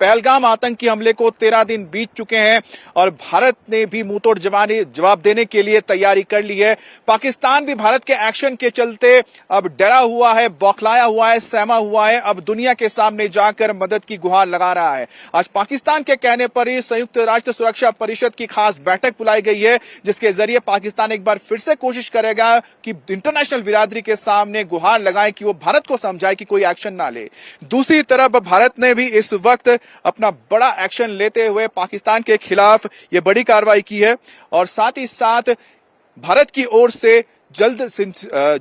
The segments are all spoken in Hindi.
पहलगाम आतंकी हमले को 13 दिन बीत चुके हैं और भारत ने भी मुंहतोड़ जवाब देने के लिए तैयारी कर ली है। पाकिस्तान भी भारत के एक्शन के चलते अब डरा हुआ है, बौखलाया हुआ है, सहमा हुआ है। अब दुनिया के सामने जाकर मदद की गुहार लगा रहा है। आज पाकिस्तान के कहने पर ही संयुक्त राष्ट्र सुरक्षा परिषद की खास बैठक बुलाई गई है, जिसके जरिए पाकिस्तान एक बार फिर से कोशिश करेगा कि इंटरनेशनल बिरादरी के सामने गुहार लगाए कि वो भारत को समझाए कि कोई एक्शन ना ले। दूसरी तरफ भारत ने भी इस वक्त अपना बड़ा एक्शन लेते हुए पाकिस्तान के खिलाफ ये बड़ी कार्रवाई की है और साथ ही साथ भारत की ओर से जल्द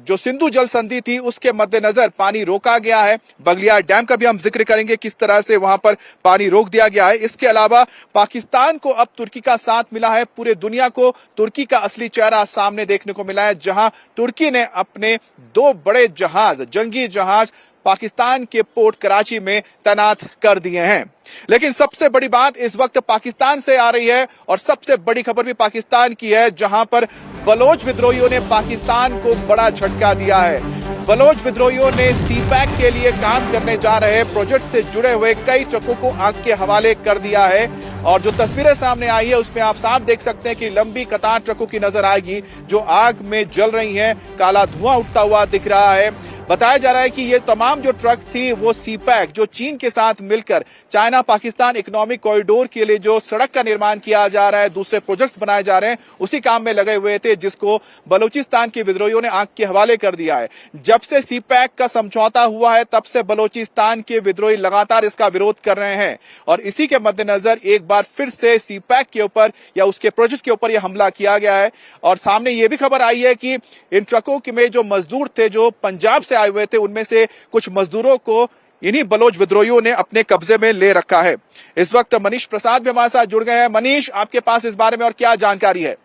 जो सिंधु जल संधि थी उसके मद्देनजर पानी रोका गया है। बगलियार डैम का भी हम जिक्र करेंगे, किस तरह से वहां पर पानी रोक दिया गया है। इसके अलावा पाकिस्तान को अब तुर्की का साथ मिला है। पूरे दुनिया को तुर्की का असली चेहरा सामने देखने को मिला है, जहां तुर्की ने अपने 2 बड़े जहाज, जंगी जहाज पाकिस्तान के पोर्ट कराची में तैनात कर दिए हैं। लेकिन सबसे बड़ी बात इस वक्त पाकिस्तान से आ रही है और सबसे बड़ी खबर भी पाकिस्तान की है, जहां पर बलोच विद्रोहियों ने पाकिस्तान को बड़ा झटका दिया है। बलोच विद्रोहियों ने सीपैक के लिए काम करने जा रहे प्रोजेक्ट से जुड़े हुए कई ट्रकों को आग के हवाले कर दिया है और जो तस्वीरें सामने आई है उसमें आप साफ देख सकते हैं कि लंबी कतार ट्रकों की नजर आएगी जो आग में जल रही हैं। काला धुआं उठता हुआ दिख रहा है। बताया जा रहा है कि ये तमाम जो ट्रक थी वो सीपैक, जो चीन के साथ मिलकर चाइना पाकिस्तान इकोनॉमिक कॉरिडोर के लिए जो सड़क का निर्माण किया जा रहा है, दूसरे प्रोजेक्ट्स बनाए जा रहे हैं, उसी काम में लगे हुए थे, जिसको बलूचिस्तान के विद्रोहियों ने आग के हवाले कर दिया है। जब से सीपैक का समझौता हुआ है तब से बलूचिस्तान के विद्रोही लगातार इसका विरोध कर रहे हैं और इसी के मद्देनजर एक बार फिर से सीपैक के ऊपर या उसके प्रोजेक्ट के ऊपर यह हमला किया गया है। और सामने यह भी खबर आई है कि इन ट्रकों में जो मजदूर थे जो पंजाब से आए हुए थे, उनमें से कुछ मजदूरों को इन्हीं बलोच विद्रोहियों ने अपने कब्जे में ले रखा है। इस वक्त मनीष प्रसाद भी हमारे साथ जुड़ गए हैं। मनीष, आपके पास इस बारे में और क्या जानकारी है?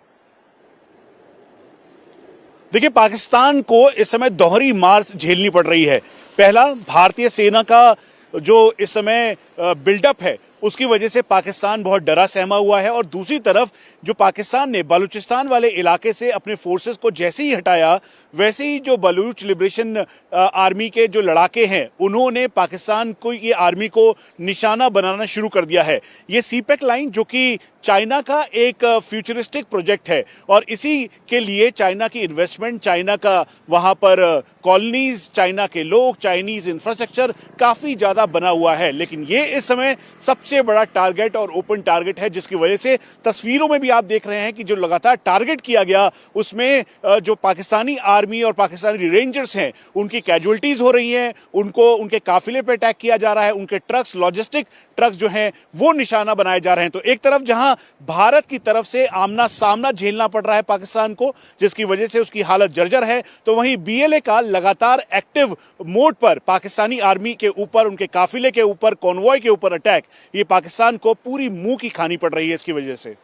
देखिए, पाकिस्तान को इस समय दोहरी मार झेलनी पड़ रही है। पहला, भारतीय सेना का जो इस समय बिल्डअप है उसकी वजह से पाकिस्तान बहुत डरा सहमा हुआ है और दूसरी तरफ जो पाकिस्तान ने बलूचिस्तान वाले इलाके से अपने फोर्सेस को जैसे ही हटाया, वैसे ही जो बलूच लिबरेशन आर्मी के जो लड़ाके हैं उन्होंने पाकिस्तान को, ये आर्मी को निशाना बनाना शुरू कर दिया है। ये सीपैक लाइन जो कि चाइना का एक फ्यूचरिस्टिक प्रोजेक्ट है और इसी के लिए चाइना की इन्वेस्टमेंट, चाइना का वहां पर कॉलोनीज, चाइना के लोग, चाइनीज इंफ्रास्ट्रक्चर काफी ज्यादा बना हुआ है। लेकिन ये इस समय सबसे बड़ा टारगेट और ओपन टारगेट है, जिसकी वजह से तस्वीरों में भी आप देख रहे हैं कि जो लगातार टारगेट किया गया उसमें जो पाकिस्तानी आर्मी और पाकिस्तानी रेंजर्स हैं उनकी कैजुअल्टीज हो रही हैं, उनको उनके काफिले पे अटैक किया जा रहा है, उनके ट्रक्स, लॉजिस्टिक ट्रक्स जो हैं वो निशाना बनाए जा रहे हैं। तो एक तरफ जहां भारत की तरफ से आमना सामना झेलना पड़ रहा है पाकिस्तान को, जिसकी वजह से उसकी हालत जर्जर है, तो वहीं बीएलए का लगातार एक्टिव मोड पर पाकिस्तानी आर्मी के ऊपर, उनके काफिले के ऊपर, कॉन्वॉय के ऊपर अटैक, ये पाकिस्तान को पूरी मुंह की खानी पड़ रही है इसकी वजह से।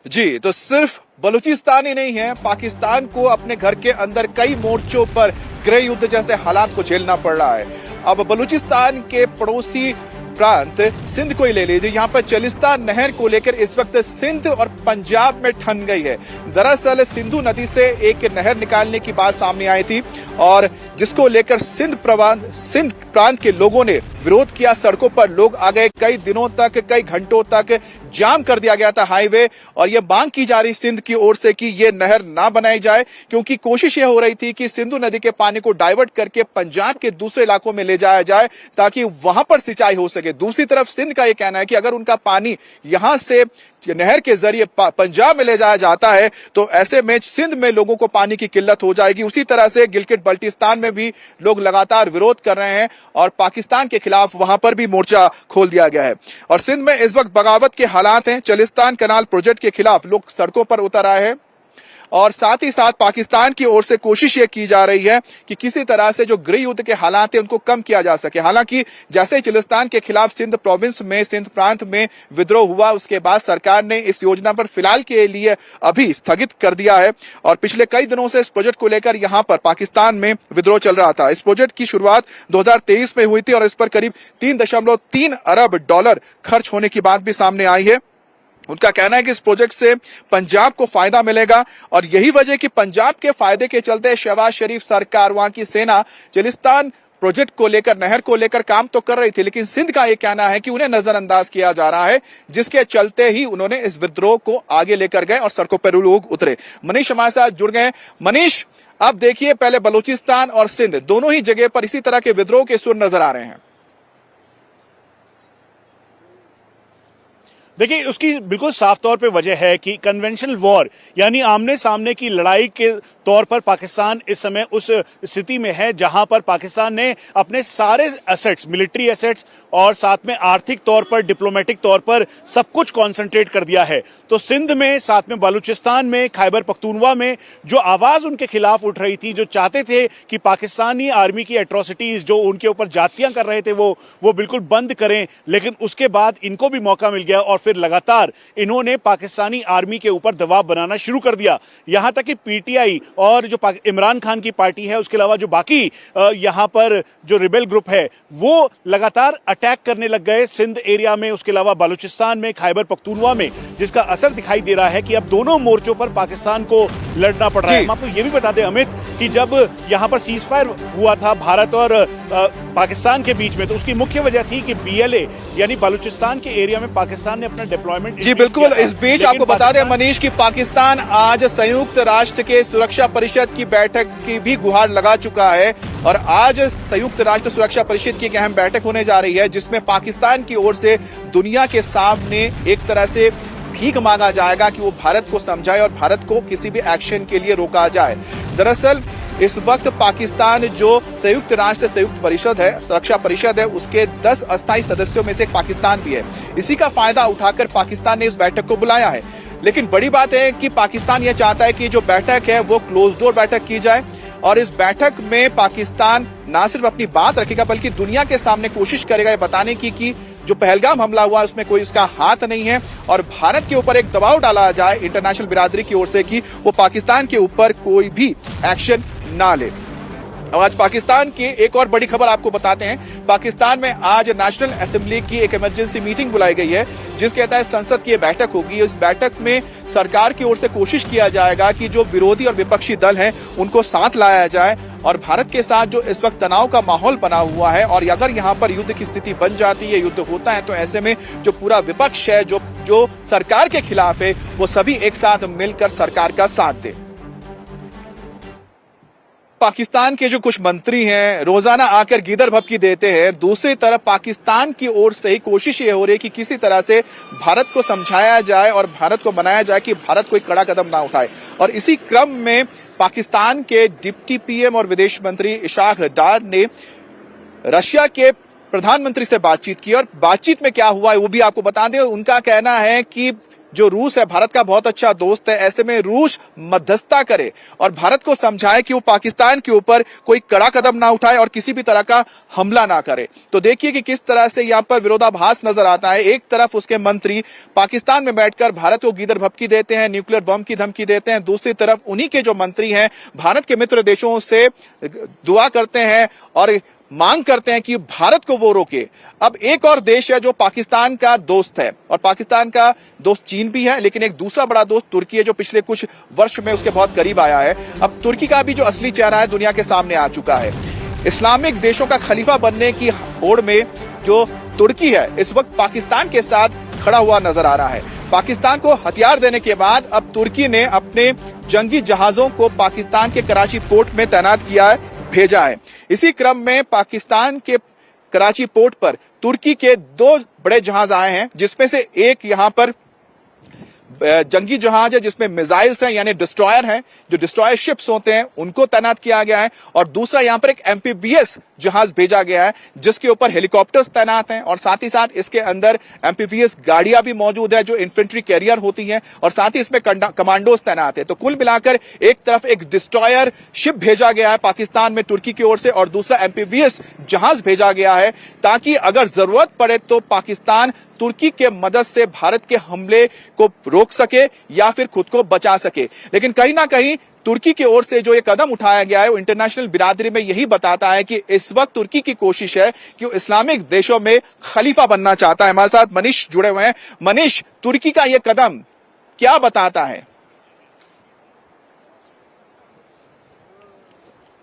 जी, तो सिर्फ बलूचिस्तान ही नहीं है, पाकिस्तान को अपने घर के अंदर कई मोर्चों पर गृह युद्ध जैसे हालात को झेलना पड़ रहा है। अब बलूचिस्तान के पड़ोसी प्रांत सिंध को ही ले लीजिए, यहाँ पर चलिस्तान नहर को लेकर इस वक्त सिंध और पंजाब में ठन गई है। दरअसल सिंधु नदी से एक नहर निकालने की बात सामने आई थी और जिसको लेकर सिंध प्रांत के लोगों ने विरोध किया। सड़कों पर लोग आ गए, कई दिनों तक, कई घंटों तक जाम कर दिया गया था हाईवे और यह मांग की जा रही सिंध की ओर से कि यह नहर ना बनाई जाए, क्योंकि कोशिश यह हो रही थी कि सिंधु नदी के पानी को डाइवर्ट करके पंजाब के दूसरे इलाकों में ले जाया जाए ताकि वहां पर सिंचाई हो सके। दूसरी तरफ सिंध का यह कहना है कि अगर उनका पानी यहां से नहर के जरिए पंजाब में ले जाया जाता है तो ऐसे में सिंध में लोगों को पानी की किल्लत हो जाएगी। उसी तरह से गिलगित बल्टिस्तान में भी लोग लगातार विरोध कर रहे हैं और पाकिस्तान के खिलाफ वहां पर भी मोर्चा खोल दिया गया है। और सिंध में इस वक्त बगावत के हालात हैं। चलिस्तान कनाल प्रोजेक्ट के खिलाफ लोग सड़कों पर उतर आए हैं और साथ ही साथ पाकिस्तान की ओर से कोशिश ये की जा रही है कि किसी तरह से जो गृह युद्ध के हालात हैं उनको कम किया जा सके। हालांकि जैसे ही चिलिस्तान के खिलाफ सिंध प्रोविंस में, सिंध प्रांत में विद्रोह हुआ, उसके बाद सरकार ने इस योजना पर फिलहाल के लिए अभी स्थगित कर दिया है और पिछले कई दिनों से इस प्रोजेक्ट को लेकर यहां पर पाकिस्तान में विद्रोह चल रहा था। इस प्रोजेक्ट की शुरुआत 2023 में हुई थी और इस पर करीब $3.3 अरब खर्च होने की बात भी सामने आई है। उनका कहना है कि इस प्रोजेक्ट से पंजाब को फायदा मिलेगा और यही वजह कि पंजाब के फायदे के चलते शहबाज शरीफ सरकार, वहां की सेना चिलिस्तान प्रोजेक्ट को लेकर, नहर को लेकर काम तो कर रही थी, लेकिन सिंध का यह कहना है कि उन्हें नजरअंदाज किया जा रहा है, जिसके चलते ही उन्होंने इस विद्रोह को आगे लेकर गए और सड़कों पर लोग उतरे। मनीष हमारे साथ जुड़ गए। मनीष, अब देखिए, पहले बलूचिस्तान और सिंध दोनों ही जगह पर इसी तरह के विद्रोह के सुर नजर आ रहे हैं। देखिए, उसकी बिल्कुल साफ तौर पे वजह है कि कन्वेंशनल वॉर यानी आमने सामने की लड़ाई के तौर पर पाकिस्तान इस समय उस स्थिति में है जहां पर पाकिस्तान ने अपने सारे एसेट्स, मिलिट्री एसेट्स और साथ में आर्थिक तौर पर, डिप्लोमेटिक तौर पर सब कुछ कॉन्सेंट्रेट कर दिया है। तो सिंध में, साथ में बलूचिस्तान में, खैबर पख्तूनवा में जो आवाज उनके खिलाफ उठ रही थी, जो चाहते थे कि पाकिस्तानी आर्मी की एट्रोसिटीज जो उनके ऊपर जातियां कर रहे थे वो बिल्कुल बंद करें, लेकिन उसके बाद इनको भी मौका मिल गया और फिर लगातार इन्होंने पाकिस्तानी आर्मी के ऊपर दबाव बनाना शुरू कर दिया। यहां तक कि पीटीआई और जो इमरान खान की पार्टी है, उसके अलावा जो बाकी यहां पर जो रिबेल ग्रुप है, वो लगातार अटैक करने लग गए सिंध एरिया में, उसके अलावा बलूचिस्तान में, खैबर पख्तूनवा में, जिसका असर दिखाई दे रहा है कि अब दोनों मोर्चों पर पाकिस्तान को लड़ना पड़ रहा है। हम आपको यह भी बता दें अमित कि जब यहां पर सीज फायर हुआ था भारत और पाकिस्तान के बीच में, तो उसकी मुख्य वजह थी कि बीएलए यानी बलूचिस्तान के एरिया में पाकिस्तान ने अपना डिप्लॉयमेंट। जी बिल्कुल, इस बीच आपको बता दें मनीष कि पाकिस्तान आज संयुक्त राष्ट्र के सुरक्षा परिषद की बैठक की भी गुहार लगा चुका है और आज संयुक्त राष्ट्र सुरक्षा परिषद की एक अहम बैठक होने जा रही है, जिसमें पाकिस्तान की ओर से दुनिया के सामने एक तरह से भीख मांगा जाएगा कि वो भारत को समझाए और भारत को किसी भी एक्शन के लिए रोका जाए। दरअसल इस वक्त पाकिस्तान जो संयुक्त राष्ट्र संयुक्त परिषद है, सुरक्षा परिषद है, उसके 10 अस्थायी सदस्यों में से एक पाकिस्तान भी है। इसी का फायदा उठाकर पाकिस्तान ने इस बैठक को बुलाया है। लेकिन बड़ी बात है कि पाकिस्तान यह चाहता है कि जो बैठक है वो क्लोज डोर बैठक की जाए और इस बैठक में पाकिस्तान ना सिर्फ अपनी बात रखेगा बल्कि दुनिया के सामने कोशिश करेगा ये बताने की कि जो पहलगाम हमला हुआ उसमें कोई उसका हाथ नहीं है और भारत के ऊपर एक दबाव डाला जाए इंटरनेशनल बिरादरी की ओर से कि वो पाकिस्तान के ऊपर कोई भी एक्शन ना ले। और आज पाकिस्तान की एक और बड़ी खबर आपको बताते हैं। पाकिस्तान में आज नेशनल असेंबली की एक इमरजेंसी मीटिंग बुलाई गई है, जिसके तहत संसद की बैठक होगी। इस बैठक में सरकार की ओर से कोशिश किया जाएगा कि जो विरोधी और विपक्षी दल हैं उनको साथ लाया जाए और भारत के साथ जो इस वक्त तनाव का माहौल बना हुआ है और अगर यहाँ पर युद्ध की स्थिति बन जाती है, युद्ध होता है, तो ऐसे में जो पूरा विपक्ष है, जो सरकार के खिलाफ है, वो सभी एक साथ मिलकर सरकार का साथ दे। पाकिस्तान के जो कुछ मंत्री हैं रोजाना आकर गीदड़ भभकी देते हैं, दूसरी तरफ पाकिस्तान की ओर से ही कोशिश ये हो रही है कि किसी तरह से भारत को समझाया जाए और भारत को मनाया जाए कि भारत कोई कड़ा कदम ना उठाए। और इसी क्रम में पाकिस्तान के डिप्टी पीएम और विदेश मंत्री इशाक डार ने रशिया के प्रधानमंत्री से बातचीत की और बातचीत में क्या हुआ है वो भी आपको बता दें। उनका कहना है कि जो रूस है भारत का बहुत अच्छा दोस्त है, ऐसे में रूस मध्यस्थता करे और भारत को समझाए कि वो पाकिस्तान के ऊपर कोई कड़ा कदम ना उठाए और किसी भी तरह का हमला ना करे। तो देखिए कि किस तरह से यहाँ पर विरोधाभास नजर आता है। एक तरफ उसके मंत्री पाकिस्तान में बैठकर भारत को गीदड़ भभकी देते हैं, न्यूक्लियर बम की धमकी देते हैं, दूसरी तरफ उन्हीं के जो मंत्री हैं भारत के मित्र देशों से दुआ करते हैं और मांग करते हैं कि भारत को वो रोके। अब एक और देश है जो पाकिस्तान का दोस्त है और पाकिस्तान का दोस्त चीन भी है, लेकिन एक दूसरा बड़ा दोस्त तुर्की है जो पिछले कुछ वर्ष में उसके बहुत करीब आया है। अब तुर्की का भी जो असली चेहरा है दुनिया के सामने आ चुका है। इस्लामिक देशों का खलीफा बनने की होड़ में जो तुर्की है इस वक्त पाकिस्तान के साथ खड़ा हुआ नजर आ रहा है। पाकिस्तान को हथियार देने के बाद अब तुर्की ने अपने जंगी जहाजों को पाकिस्तान के कराची पोर्ट में तैनात किया है, भेजा है। इसी क्रम में पाकिस्तान के कराची पोर्ट पर तुर्की के 2 बड़े जहाज आए हैं, जिसमें से एक यहां पर जंगी जहाज है जिसमें मिसाइल्स हैं यानी डिस्ट्रॉयर हैं, जो डिस्ट्रॉयर शिप्स होते हैं उनको तैनात किया गया है और दूसरा यहां पर एक एमपीवीएस जहाज भेजा गया है जिसके ऊपर हेलीकॉप्टर्स तैनात हैं और साथ ही साथ इसके अंदर एमपीवीएस गाड़ियां भी मौजूद है जो इन्फेंट्री कैरियर होती हैं और साथ ही इसमें कमांडोज तैनात है। तो कुल मिलाकर एक तरफ एक डिस्ट्रॉयर शिप भेजा गया है पाकिस्तान में तुर्की की ओर से और दूसरा एमपीवीएस जहाज भेजा गया है ताकि अगर जरूरत पड़े तो पाकिस्तान तुर्की के मदद से भारत के हमले को रोक सके या फिर खुद को बचा सके। लेकिन कहीं ना कहीं तुर्की की ओर से जो ये कदम उठाया गया है वो इंटरनेशनल बिरादरी में यही बताता है कि इस वक्त तुर्की की कोशिश है कि वो इस्लामिक देशों में खलीफा बनना चाहता है। हमारे साथ मनीष जुड़े हुए हैं। मनीष, तुर्की का ये कदम क्या बताता है?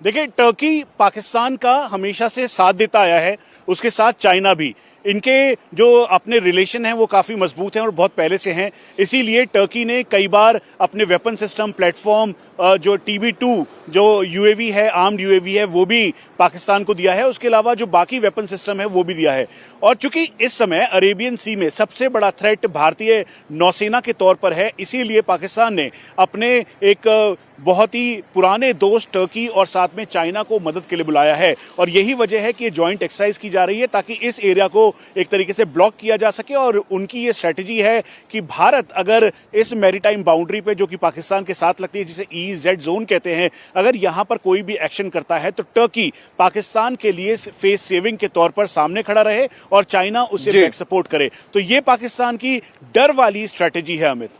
देखिए, टर्की पाकिस्तान का हमेशा से साथ देता आया है, उसके साथ चाइना भी। इनके जो अपने रिलेशन हैं वो काफी मजबूत हैं और बहुत पहले से हैं। इसीलिए टर्की ने कई बार अपने वेपन सिस्टम प्लेटफॉर्म जो TB2 जो यूएवी है, आर्म्ड यूएवी है, वो भी पाकिस्तान को दिया है। उसके अलावा जो बाकी वेपन सिस्टम है वो भी दिया है। और चूंकि इस समय अरेबियन सी में सबसे बड़ा थ्रेट भारतीय नौसेना के तौर पर है, इसीलिए पाकिस्तान ने अपने एक बहुत ही पुराने दोस्त टर्की और साथ में चाइना को मदद के लिए बुलाया है। और यही वजह है कि ये जॉइंट एक्सरसाइज की जा रही है ताकि इस एरिया को एक तरीके से ब्लॉक किया जा सके। और उनकी ये स्ट्रेटजी है कि भारत अगर इस मैरीटाइम बाउंड्री पे जो कि पाकिस्तान के साथ लगती है, जिसे EEZ जोन कहते हैं, अगर यहां पर कोई भी एक्शन करता है तो टर्की पाकिस्तान के लिए फेस सेविंग के तौर पर सामने खड़ा रहे और चाइना उसे बैक सपोर्ट करे। तो ये पाकिस्तान की डर वाली स्ट्रेटजी है। अमित,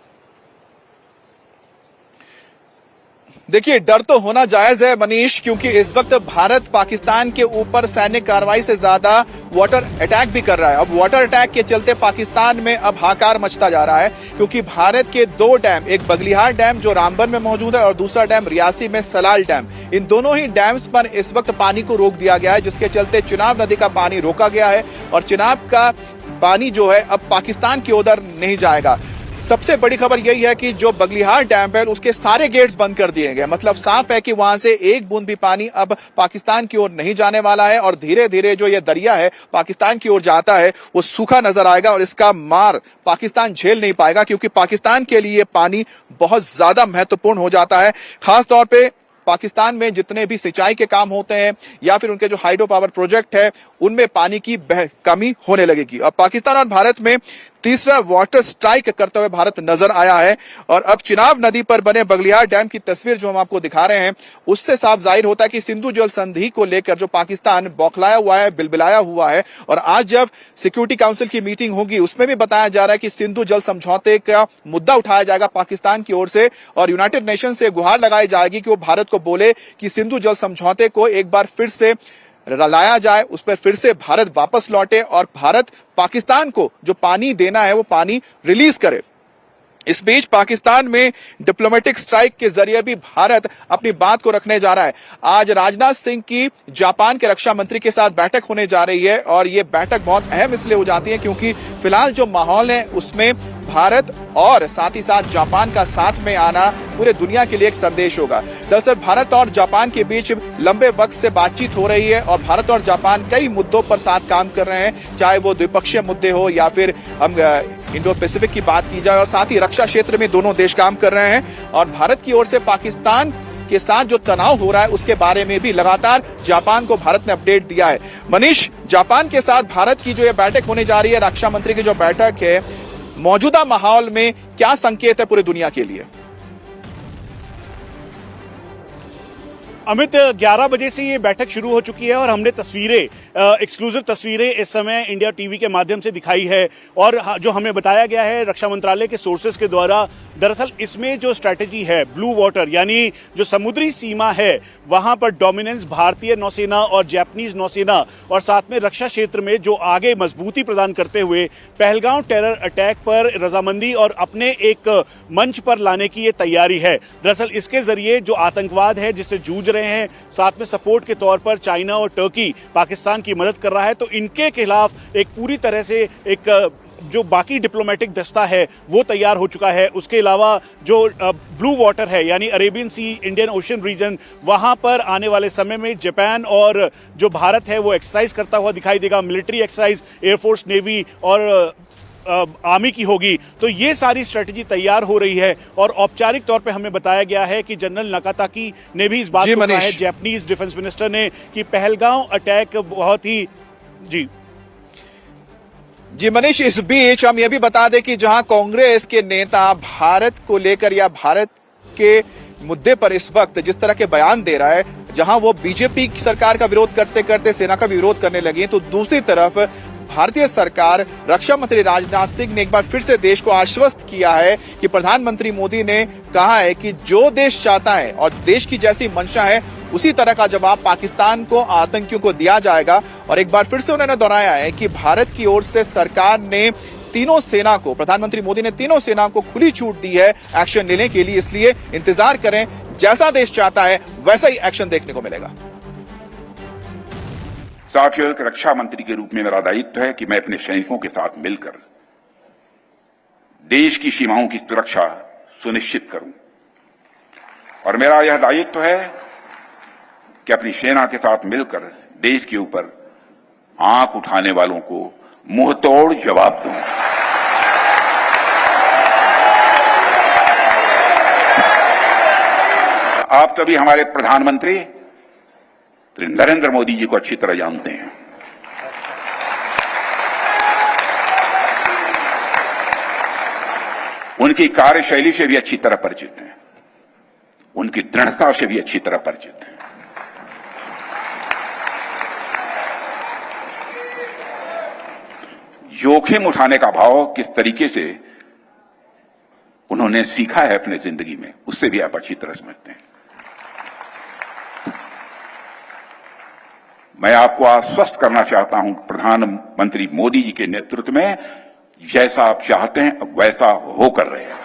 देखिए, डर तो होना जायज है मनीष, क्योंकि इस वक्त भारत पाकिस्तान के ऊपर सैन्य कार्रवाई से ज्यादा वाटर अटैक भी कर रहा है। अब वाटर अटैक के चलते पाकिस्तान में अब हाहाकार मचता जा रहा है, क्योंकि भारत के दो डैम, एक बगलिहार डैम जो रामबन में मौजूद है और दूसरा डैम रियासी में सलाल डैम, इन दोनों ही डैम्स पर इस वक्त पानी को रोक दिया गया है, जिसके चलते चिनाब नदी का पानी रोका गया है और चिनाब का पानी जो है अब पाकिस्तान की ओर नहीं जाएगा। सबसे बड़ी खबर यही है कि जो बगलिहार डैम है उसके सारे गेट्स बंद कर दिए गए। मतलब साफ है कि वहां से एक बूंद भी पानी अब पाकिस्तान की ओर नहीं जाने वाला है और धीरे धीरे जो ये दरिया है पाकिस्तान की ओर जाता है वो सूखा नजर आएगा और इसका मार पाकिस्तान झेल नहीं पाएगा, क्योंकि पाकिस्तान के लिए पानी बहुत ज्यादा महत्वपूर्ण हो जाता है। खास तौर पे पाकिस्तान में जितने भी सिंचाई के काम होते हैं या फिर उनके जो हाइड्रो पावर प्रोजेक्ट है उनमें पानी की कमी होने लगेगी। अब पाकिस्तान और भारत में तीसरा वाटर स्ट्राइक करते हुए भारत नजर आया है और अब चिनाब नदी पर बने बगलिहार डैम की तस्वीर जो हम आपको दिखा रहे हैं उससे साफ जाहिर होता है कि सिंधु जल संधि को लेकर जो पाकिस्तान बौखलाया हुआ है, बिलबिलाया हुआ है। और आज जब सिक्योरिटी काउंसिल की मीटिंग होगी उसमें भी बताया जा रहा है कि सिंधु जल समझौते का मुद्दा उठाया जाएगा पाकिस्तान की ओर से और यूनाइटेड नेशन से गुहार लगाई जाएगी कि वो भारत को बोले कि सिंधु जल समझौते को एक बार फिर से लाया जाए, उस पर फिर से भारत वापस लौटे और भारत पाकिस्तान को जो पानी देना है वो पानी रिलीज करे। इस बीच पाकिस्तान में डिप्लोमेटिक स्ट्राइक के जरिए भी भारत अपनी बात को रखने जा रहा है। आज राजनाथ सिंह की जापान के रक्षा मंत्री के साथ बैठक होने जा रही है और ये बैठक बहुत अहम इसलिए हो जाती है क्योंकि फिलहाल जो माहौल है उसमें भारत और साथ ही साथ जापान का साथ में आना पूरे दुनिया के लिए एक संदेश होगा। दरअसल भारत और जापान के बीच लंबे वक्त से बातचीत हो रही है और भारत और जापान कई मुद्दों पर साथ काम कर रहे हैं, चाहे वो द्विपक्षीय मुद्दे हो या फिर हम इंडो पैसिफिक की बात की जाए और साथ ही रक्षा क्षेत्र में दोनों देश काम कर रहे हैं। और भारत की ओर से पाकिस्तान के साथ जो तनाव हो रहा है उसके बारे में भी लगातार जापान को भारत ने अपडेट दिया है। मनीष, जापान के साथ भारत की जो ये बैठक होने जा रही है, रक्षा मंत्री की जो बैठक है, मौजूदा माहौल में क्या संकेत है पूरी दुनिया के लिए? अमित, 11 बजे से ये बैठक शुरू हो चुकी है और हमने तस्वीरें, एक्सक्लूसिव तस्वीरें इस समय इंडिया टीवी के माध्यम से दिखाई है। और जो हमें बताया गया है रक्षा मंत्रालय के सोर्सेज के द्वारा, दरअसल इसमें जो स्ट्रैटेजी है ब्लू वाटर यानी जो समुद्री सीमा है वहां पर डोमिनेंस भारतीय नौसेना और जापानीज नौसेना और साथ में रक्षा क्षेत्र में जो आगे मजबूती प्रदान करते हुए पहलगांव टेरर अटैक पर रजामंदी और अपने एक मंच पर लाने की ये तैयारी है। दरअसल इसके जरिए जो आतंकवाद है जिससे जूझ रहे हैं, साथ में सपोर्ट के तौर पर चाइना और टर्की पाकिस्तान की मदद कर रहा है, तो इनके खिलाफ एक पूरी तरह से एक जो बाकी डिप्लोमेटिक दस्ता है वो तैयार हो चुका है। उसके अलावा जो ब्लू वाटर है यानी अरेबियन सी, इंडियन ओशन रीजन, वहां पर आने वाले समय में जापान और जो भारत है वो एक्सरसाइज करता हुआ दिखाई देगा। मिलिट्री एक्सरसाइज एयरफोर्स, नेवी और आर्मी की होगी। तो ये सारी स्ट्रेटजी तैयार हो रही है और औपचारिक तौर पे हमें बताया गया है कि जनरल नाकाताकी ने भी इस बात को कहा है, जापानीज डिफेंस मिनिस्टर ने, कि पहलगांव अटैक बहुत ही जी मनीष, इस बीच हम यह भी बता दें कि जहां कांग्रेस के नेता भारत को लेकर या भारत के मुद्दे पर इस वक्त जिस तरह के बयान दे रहा है, जहां वो बीजेपी सरकार का विरोध करते करते सेना का भी विरोध करने लगे, तो दूसरी तरफ भारतीय सरकार, रक्षा मंत्री राजनाथ सिंह ने एक बार फिर से देश को आश्वस्त किया है कि प्रधानमंत्री मोदी ने कहा है कि जो देश चाहता है और देश की जैसी मंशा है उसी तरह का जवाब पाकिस्तान को, आतंकियों को दिया जाएगा। और एक बार फिर से उन्होंने दोहराया है कि भारत की ओर से सरकार ने तीनों सेना को, प्रधानमंत्री मोदी ने तीनों सेना को खुली छूट दी है एक्शन लेने के लिए, इसलिए इंतजार करें जैसा देश चाहता है वैसा ही एक्शन देखने को मिलेगा। साथियों, एक रक्षा मंत्री के रूप में मेरा दायित्व है कि मैं अपने सैनिकों के साथ मिलकर देश की सीमाओं की सुरक्षा सुनिश्चित करूं और मेरा यह दायित्व है कि अपनी सेना के साथ मिलकर देश के ऊपर आंख उठाने वालों को मुंहतोड़ जवाब दूं। आप सभी हमारे प्रधानमंत्री नरेंद्र मोदी जी को अच्छी तरह जानते हैं। उनकी कार्यशैली से भी अच्छी तरह परिचित हैं, उनकी दृढ़ता से भी अच्छी तरह परिचित हैं। जोखिम उठाने का भाव किस तरीके से उन्होंने सीखा है अपने जिंदगी में, उससे भी आप अच्छी तरह समझते हैं। मैं आपको आश्वस्त करना चाहता हूं, प्रधानमंत्री मोदी जी के नेतृत्व में जैसा आप चाहते हैं वैसा हो कर रहे हैं।